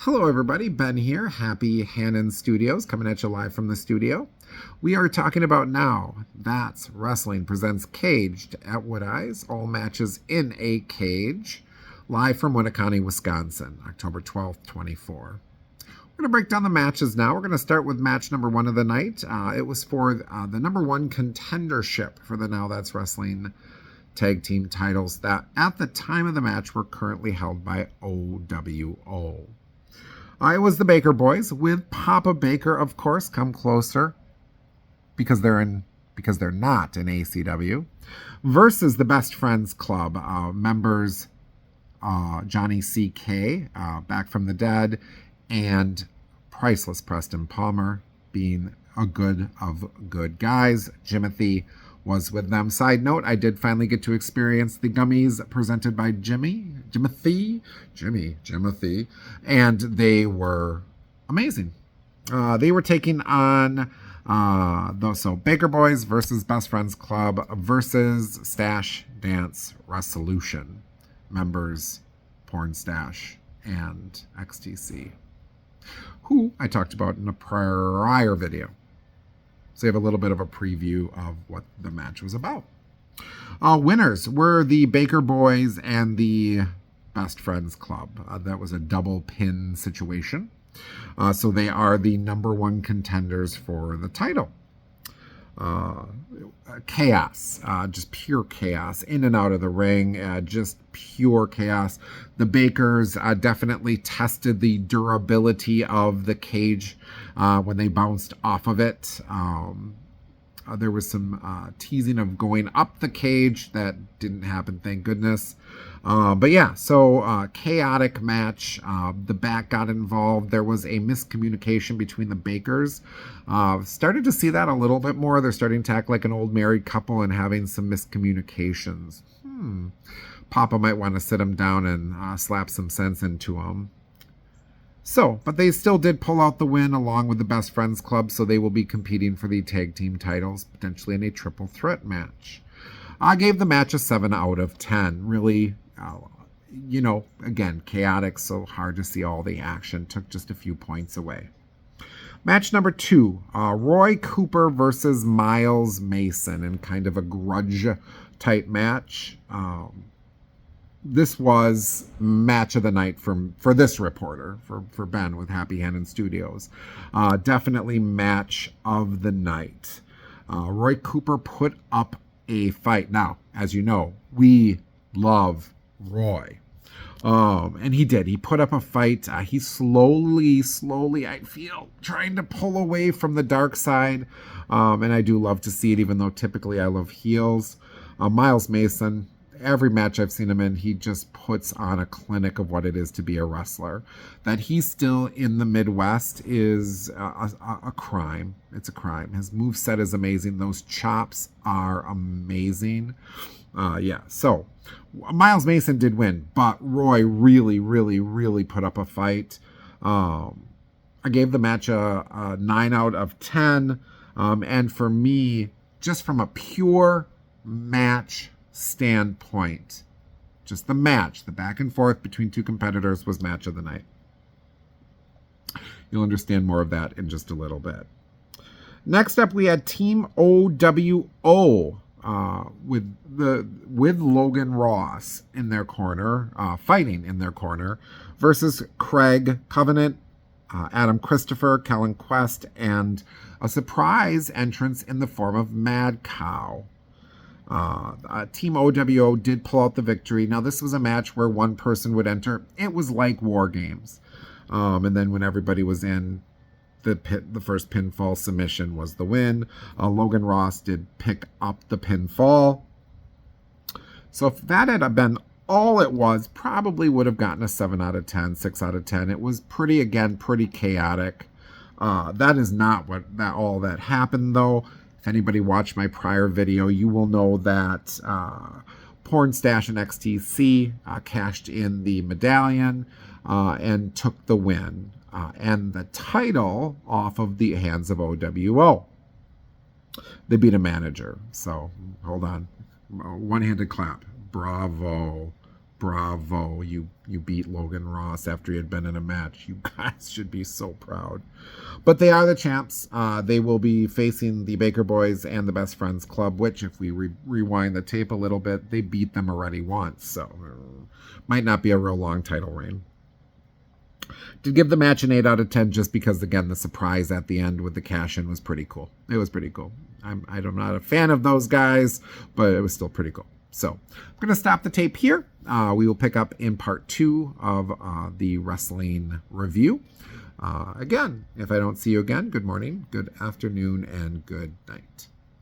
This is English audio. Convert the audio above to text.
Hello everybody, Ben here. Happy Hannon Studios, coming at you live from the studio. We are talking about now. That's Wrestling presents Caged at Woodeyes. All matches in a cage. Live from Winneconne, Wisconsin, October 12th, 24. We're going to break down the matches now. We're going to start with match number 1 of the night. It was for the number 1 contendership for the Now That's Wrestling tag team titles that at the time of the match were currently held by OWO. It was the Baker Boys with Papa Baker, of course, come closer because they're not in ACW, versus the Best Friends Club members Johnny C.K. Back from the Dead, and Priceless Preston Palmer, being a good of good guys. Jimothy was with them. Side note, I did finally get to experience the gummies presented by Jimothy, and they were amazing. They were taking on Baker Boys versus Best Friends Club versus Stash Dance Resolution members Porn Stash and XTC, who I talked about in a prior video. So you have a little bit of a preview of what the match was about. Winners were the Baker Boys and the Best Friends Club. That was a double pin situation. So they are the number 1 contenders for the title. Chaos, just pure chaos in and out of the ring, just pure chaos. The Bakers definitely tested the durability of the cage when they bounced off of it. There was some teasing of going up the cage. That didn't happen, thank goodness. But yeah, so chaotic match. The back got involved. There was a miscommunication between the Bakers. Started to see that a little bit more. They're starting to act like an old married couple and having some miscommunications. Papa might want to sit them down and slap some sense into them. So, but they still did pull out the win along with the Best Friends Club, so they will be competing for the tag team titles, potentially in a triple threat match. I gave the match a 7 out of 10. Really, again, chaotic, so hard to see all the action. Took just a few points away. Match number 2, Roy Cooper versus Miles Mason in kind of a grudge-type match. This was match of the night for this reporter, for Ben with Happy Hannon Studios. Definitely match of the night. Roy Cooper put up a fight. Now, as you know, we love Roy. And he did. He put up a fight. He slowly, I feel, trying to pull away from the dark side. And I do love to see it, even though typically I love heels. Miles Mason, every match I've seen him in, he just puts on a clinic of what it is to be a wrestler. That he's still in the Midwest is a crime. It's a crime. His moveset is amazing. Those chops are amazing. So Miles Mason did win, but Roy really put up a fight. I gave the match a 9 out of 10. And for me, just from a pure match standpoint, just the match, the back and forth between two competitors was match of the night. You'll understand more of that in just a little bit. Next up, we had Team OWO with Logan Ross in their corner, fighting in their corner, versus Craig Covenant, Adam Christopher, Kellen Quest, and a surprise entrance in the form of Mad Cow. Team OWO did pull out the victory. Now, this was a match where one person would enter. It was like War Games. And then when everybody was in, the first pinfall submission was the win. Logan Ross did pick up the pinfall. So if that had been all it was, probably would have gotten a 7 out of 10, 6 out of 10. It was pretty chaotic. That is not all that happened, though. If anybody watched my prior video, you will know that Porn Stash and XTC cashed in the medallion and took the win and the title off of the hands of OWO. They beat a manager. So hold on. One-handed clap. Bravo. Bravo, you beat Logan Ross after he had been in a match. You guys should be so proud. But they are the champs. They will be facing the Baker Boys and the Best Friends Club, which, if we rewind the tape a little bit, they beat them already once. So might not be a real long title reign. To give the match an 8 out of 10 just because, again, the surprise at the end with the cash-in was pretty cool. It was pretty cool. I'm not a fan of those guys, but it was still pretty cool. So I'm going to stop the tape here. We will pick up in part 2 of the wrestling review. Again, if I don't see you again, good morning, good afternoon, and good night.